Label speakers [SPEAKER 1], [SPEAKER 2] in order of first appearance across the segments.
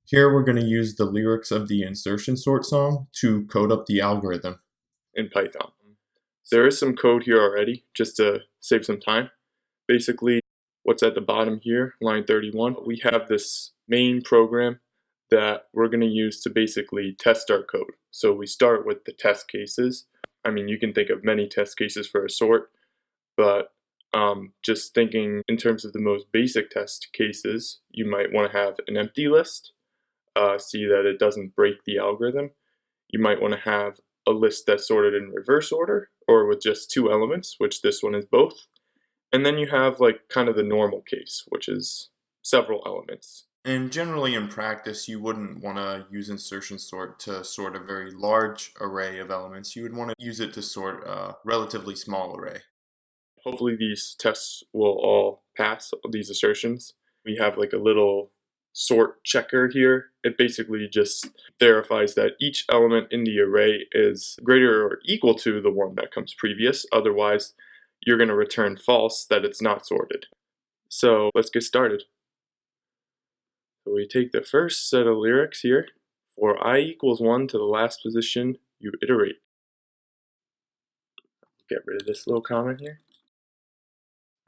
[SPEAKER 1] Here we're going to use the lyrics of the insertion sort song to code up the algorithm
[SPEAKER 2] in Python. There is some code here already, just to save some time. Basically, what's at the bottom here, line 31, we have this main program that we're going to use to basically test our code. So we start with the test cases. I mean, you can think of many test cases for a sort, but just thinking in terms of the most basic test cases, you might want to have an empty list, see that it doesn't break the algorithm. You might want to have a list that's sorted in reverse order or with just two elements, which this one is both. And then you have like kind of the normal case, which is several elements.
[SPEAKER 1] And generally in practice, you wouldn't want to use insertion sort to sort a very large array of elements. You would want to use it to sort a relatively small array.
[SPEAKER 2] Hopefully these tests will all pass, these assertions. We have like a little sort checker here. It basically just verifies that each element in the array is greater or equal to the one that comes previous. Otherwise, you're going to return false, that it's not sorted. So let's get started. So we take the first set of lyrics here. For I equals 1 to the last position, you iterate. Get rid of this little comment here.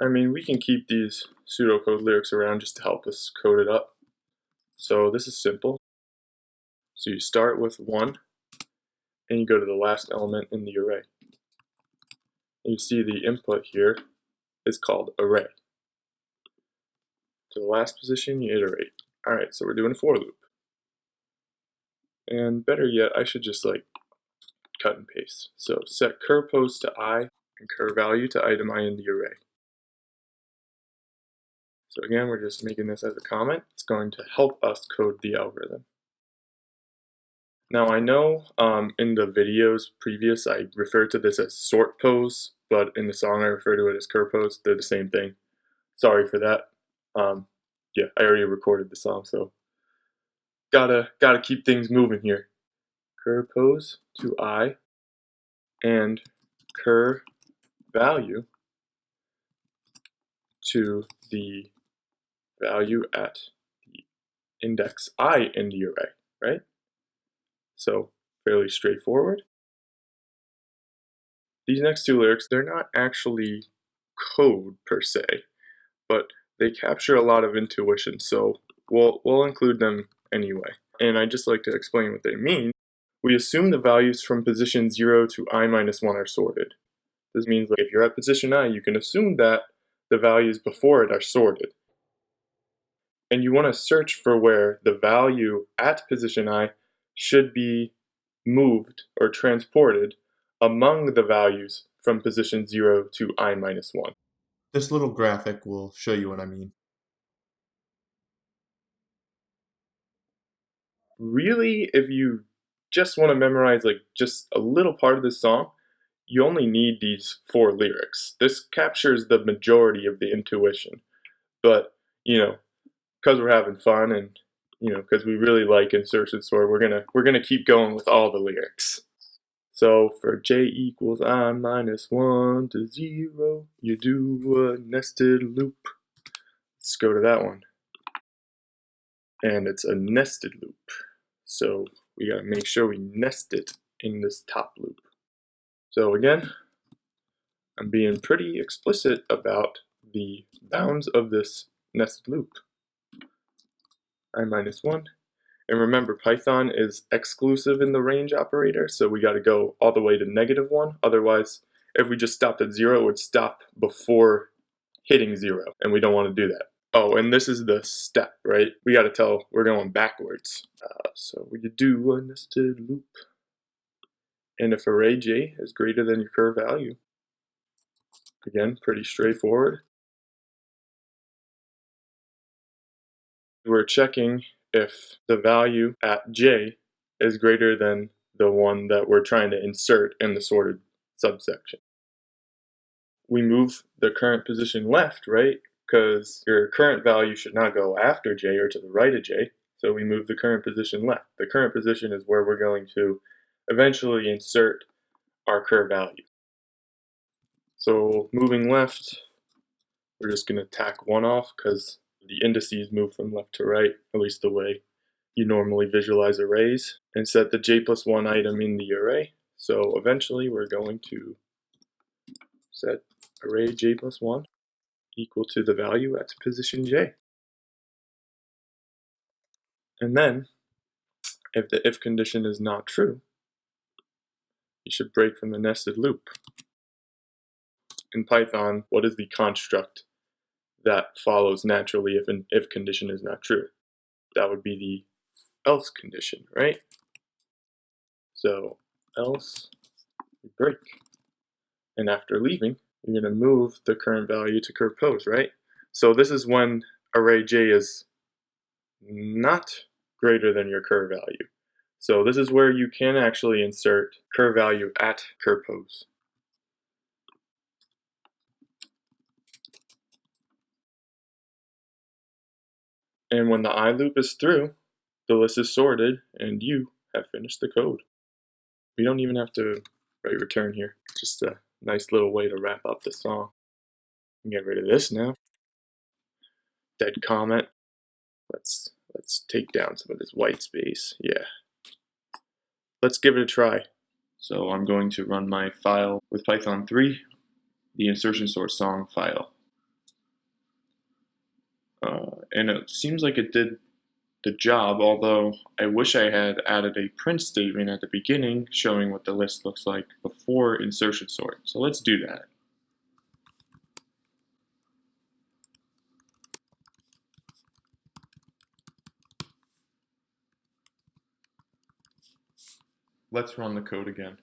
[SPEAKER 2] I mean, we can keep these pseudocode lyrics around just to help us code it up. So this is simple. So you start with 1, and you go to the last element in the array. And you see the input here is called array. To the last position, you iterate. Alright, so we're doing a for loop. And better yet, I should just like cut and paste. So set cur pose to I and cur value to item I in the array. So again, we're just making this as a comment. It's going to help us code the algorithm. Now I know in the videos previous I referred to this as sort pose, but in the song I refer to it as cur pose. They're the same thing. Sorry for that. Yeah, I already recorded the song, so gotta keep things moving here. Cur pose to I and cur value to the value at the index I in the array, right? So fairly straightforward. These next two lyrics, they're not actually code per se, but they capture a lot of intuition, so we'll include them anyway. And I'd just like to explain what they mean. We assume the values from position 0 to I minus 1 are sorted. This means like if you're at position I, you can assume that the values before it are sorted. And you want to search for where the value at position I should be moved or transported among the values from position 0 to I minus 1.
[SPEAKER 1] This little graphic will show you what I mean.
[SPEAKER 2] Really, if you just want to memorize like just a little part of the song, you only need these 4 lyrics. This captures the majority of the intuition. But, you know, because we're having fun and, you know, because we really like insertion sort, we're gonna keep going with all the lyrics. So for j equals I minus 1 to 0, you do a nested loop. Let's go to that one. And it's a nested loop. So we gotta make sure we nest it in this top loop. So again, I'm being pretty explicit about the bounds of this nested loop. I minus 1. And remember, Python is exclusive in the range operator, so we got to go all the way to -1. Otherwise, if we just stopped at 0, it would stop before hitting 0, and we don't want to do that. Oh, and this is the step, right? We got to tell we're going backwards. So we do a nested loop. And if array j is greater than your cur value, again, pretty straightforward. We're checking if the value at j is greater than the one that we're trying to insert in the sorted subsection. We move the current position left, right? Because your current value should not go after j or to the right of j, so we move the current position left. The current position is where we're going to eventually insert our cur value. So moving left, we're just going to tack 1 off because the indices move from left to right, at least the way you normally visualize arrays and set the j+1 item in the array. So eventually we're going to set array j+1 equal to the value at position j. And then, if the if condition is not true, you should break from the nested loop. In Python, what is the construct that follows naturally if an if condition is not true? That would be the else condition, right? So else break. And after leaving, you're going to move the current value to curve pose, right? So this is when array j is not greater than your curve value. So this is where you can actually insert curve value at curve pose. And when the I loop is through, the list is sorted and you have finished the code. We don't even have to write return here. Just a nice little way to wrap up the song. Get rid of this now. Dead comment. Let's take down some of this white space. Yeah. Let's give it a try.
[SPEAKER 1] So I'm going to run my file with Python 3, the Insertion Sort Song file. And it seems like it did the job, although I wish I had added a print statement at the beginning showing what the list looks like before insertion sort. So let's do that. Let's run the code again.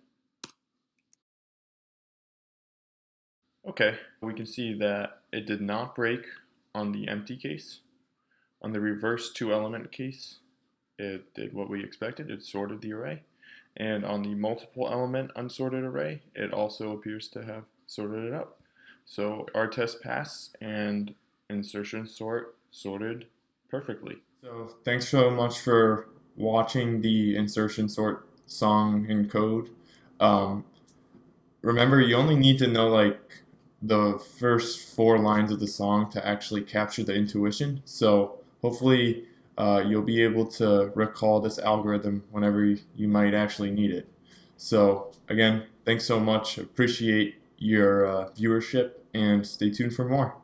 [SPEAKER 1] Okay, we can see that it did not break on the empty case. On the reverse two-element case, it did what we expected. It sorted the array. And on the multiple element unsorted array, it also appears to have sorted it out. So our test passed and insertion sort sorted perfectly. So thanks so much for watching the insertion sort song and code. Remember, you only need to know like the first 4 lines of the song to actually capture the intuition. So hopefully you'll be able to recall this algorithm whenever you might actually need it. So again, thanks so much. Appreciate your viewership and stay tuned for more.